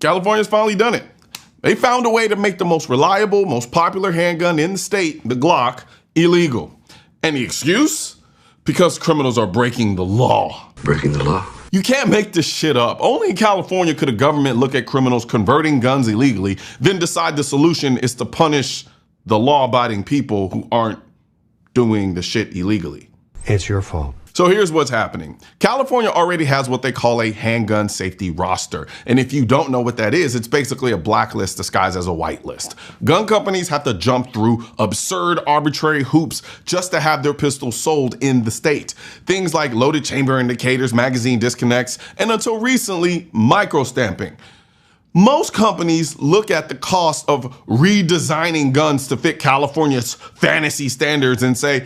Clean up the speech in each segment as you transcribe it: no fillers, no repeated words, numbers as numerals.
California's finally done it. They found a way to make the most reliable, most popular handgun in the state, the Glock, illegal. And the excuse? Because criminals are breaking the law. Breaking the law? You can't make this shit up. Only in California could a government look at criminals converting guns illegally, then decide the solution is to punish the law-abiding people who aren't doing the shit illegally. It's your fault. So here's what's happening. California already has what they call a handgun safety roster. And if you don't know what that is, it's basically a blacklist disguised as a whitelist. Gun companies have to jump through absurd, arbitrary hoops just to have their pistols sold in the state. Things like loaded chamber indicators, magazine disconnects, and until recently, microstamping. Most companies look at the cost of redesigning guns to fit California's fantasy standards and say,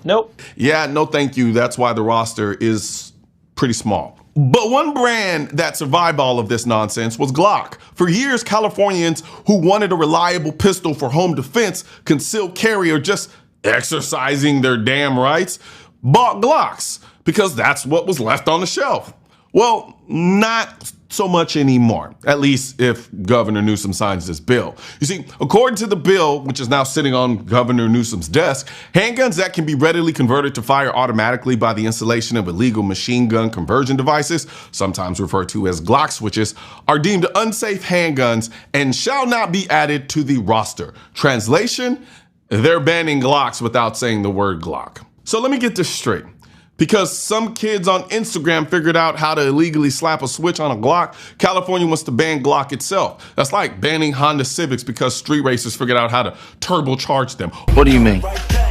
Nope. Yeah, no thank you. That's why the roster is pretty small. But one brand that survived all of this nonsense was Glock. For years, Californians who wanted a reliable pistol for home defense, concealed carry, or just exercising their damn rights, bought Glocks because that's what was left on the shelf. Well, not so much anymore, at least if Governor Newsom signs this bill. You see, according to the bill, which is now sitting on Governor Newsom's desk, handguns that can be readily converted to fire automatically by the installation of illegal machine gun conversion devices, sometimes referred to as Glock switches, are deemed unsafe handguns and shall not be added to the roster. Translation, they're banning Glocks without saying the word Glock. So let me get this straight. Because some kids on Instagram figured out how to illegally slap a switch on a Glock, California wants to ban Glock itself. That's like banning Honda Civics because street racers figured out how to turbocharge them. What do you mean?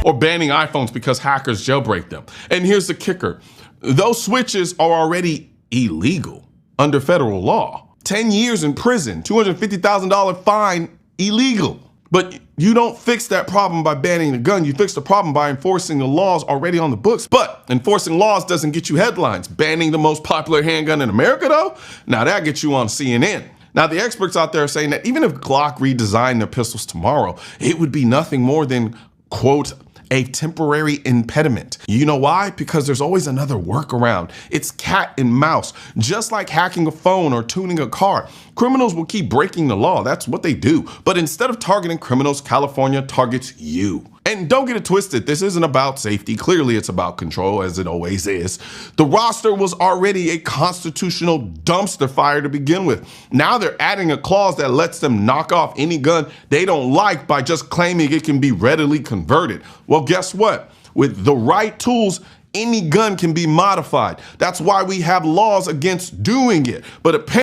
Or banning iPhones because hackers jailbreak them. And here's the kicker. Those switches are already illegal under federal law. 10 years in prison, $250,000 fine, illegal. But you don't fix that problem by banning the gun. You fix the problem by enforcing the laws already on the books. But enforcing laws doesn't get you headlines. Banning the most popular handgun in America, though, now that gets you on CNN. Now, the experts out there are saying that even if Glock redesigned their pistols tomorrow, it would be nothing more than, quote, a temporary impediment. You know why? Because there's always another workaround. It's cat and mouse. Just like hacking a phone or tuning a car, criminals will keep breaking the law. That's what they do. But instead of targeting criminals, California targets you. And don't get it twisted, this isn't about safety. Clearly it's about control, as it always is. The roster was already a constitutional dumpster fire to begin with. Now they're adding a clause that lets them knock off any gun they don't like by just claiming it can be readily converted. Well, guess what? With the right tools, any gun can be modified. That's why we have laws against doing it. But apparently